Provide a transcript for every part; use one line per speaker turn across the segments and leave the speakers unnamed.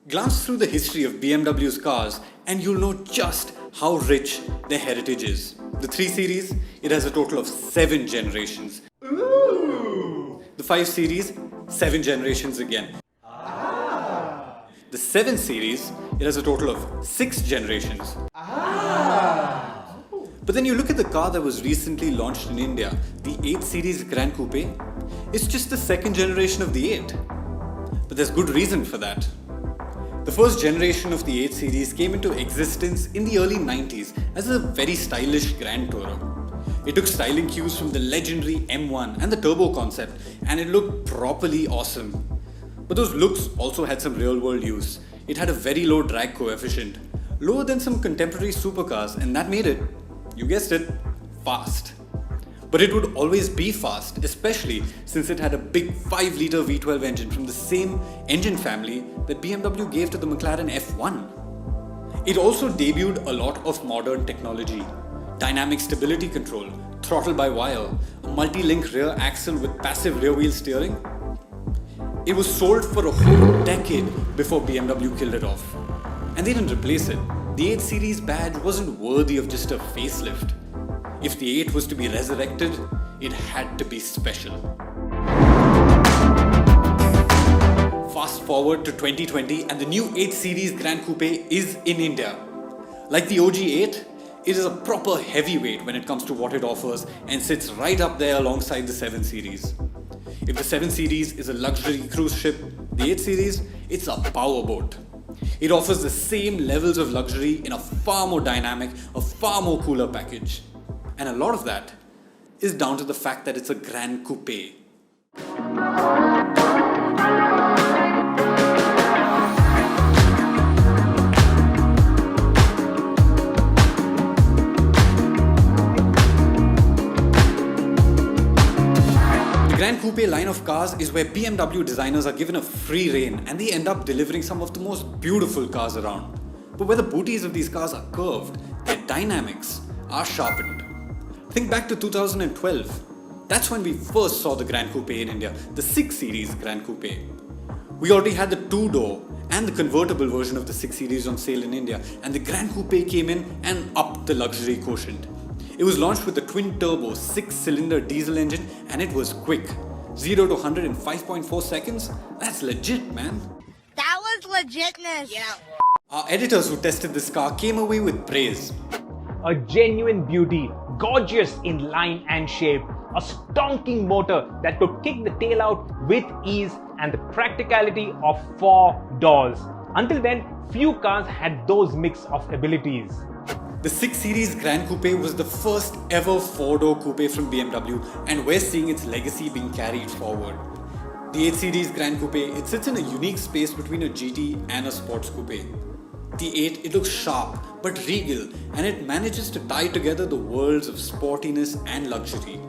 Glance through the history of BMW's cars and you'll know just how rich their heritage is. The 3 Series, it has a total of 7 generations. Ooh. The 5 Series, 7 generations again. Ah. The 7 Series, it has a total of 6 generations. Ah. But then you look at the car that was recently launched in India, the 8 Series Gran Coupe, it's just the 2nd generation of the 8. But there's good reason for that. The first generation of the 8 Series came into existence in the early 90s as a very stylish Grand Tourer. It took styling cues from the legendary M1 and the turbo concept, and it looked properly awesome. But those looks also had some real-world use. It had a very low drag coefficient, lower than some contemporary supercars, and that made it, you guessed it, fast. But it would always be fast, especially since it had a big 5-litre V12 engine from the same engine family that BMW gave to the McLaren F1. It also debuted a lot of modern technology: dynamic stability control, throttle by wire, a multi-link rear axle with passive rear wheel steering. It was sold for a whole decade before BMW killed it off. And they didn't replace it. The 8 Series badge wasn't worthy of just a facelift. If the 8 was to be resurrected, it had to be special. Fast forward to 2020 and the new 8 Series Gran Coupe is in India. Like the OG 8, it is a proper heavyweight when it comes to what it offers and sits right up there alongside the 7 Series. If the 7 Series is a luxury cruise ship, the 8 Series, it's a powerboat. It offers the same levels of luxury in a far more dynamic, a far more cooler package. And a lot of that is down to the fact that it's a Gran Coupe. The Gran Coupe line of cars is where BMW designers are given a free rein and they end up delivering some of the most beautiful cars around. But where the booties of these cars are curved, their dynamics are sharpened. Think back to 2012. That's when we first saw the Gran Coupe in India, the 6 Series Gran Coupe. We already had the 2-door and the convertible version of the 6 Series on sale in India, and the Gran Coupe came in and upped the luxury quotient. It was launched with a twin-turbo 6-cylinder diesel engine, and it was quick. 0 to 100 in 5.4 seconds? That's legit, man.
That was legitness. Yeah.
Our editors who tested this car came away with praise.
A genuine beauty, gorgeous in line and shape, a stonking motor that could kick the tail out with ease, and the practicality of 4 doors. Until then, few cars had those mix of abilities.
The 6 Series Gran Coupe was the first ever 4-door coupe from BMW, and we're seeing its legacy being carried forward. The 8 Series Gran Coupe, it sits in a unique space between a GT and a sports coupe. The 8, it looks sharp but regal, and it manages to tie together the worlds of sportiness and luxury.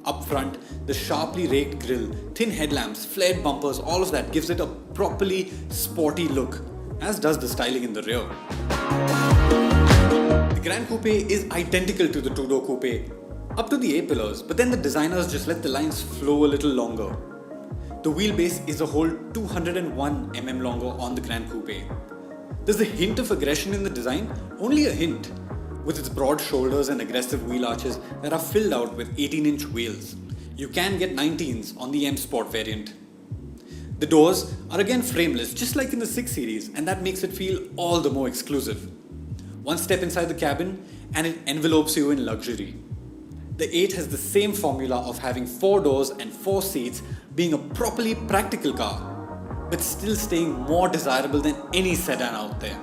Up front, the sharply raked grille, thin headlamps, flared bumpers, all of that gives it a properly sporty look, as does the styling in the rear. The Gran Coupe is identical to the 2-door coupe, up to the A-pillars, but then the designers just let the lines flow a little longer. The wheelbase is a whole 201 mm longer on the Gran Coupe. There's a hint of aggression in the design, only a hint, with its broad shoulders and aggressive wheel arches that are filled out with 18-inch wheels. You can get 19s on the M Sport variant. The doors are again frameless, just like in the 6 Series, and that makes it feel all the more exclusive. One step inside the cabin and it envelopes you in luxury. The 8 has the same formula of having 4 doors and 4 seats, being a properly practical car, but still staying more desirable than any sedan out there.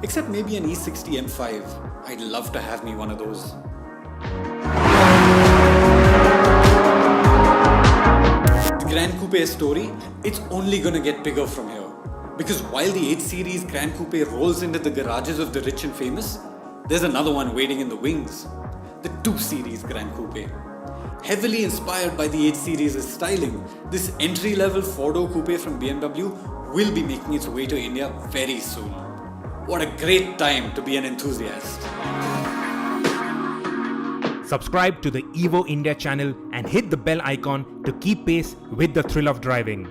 Except maybe an E60 M5. I'd love to have me one of those. The Gran Coupe story, it's only gonna get bigger from here. Because while the 8 Series Gran Coupe rolls into the garages of the rich and famous, there's another one waiting in the wings. The 2 Series Gran Coupe. Heavily inspired by the 8 Series' styling, this entry-level 4-door coupe from BMW will be making its way to India very soon. What a great time to be an enthusiast.
Subscribe to the Evo India channel and hit the bell icon to keep pace with the thrill of driving.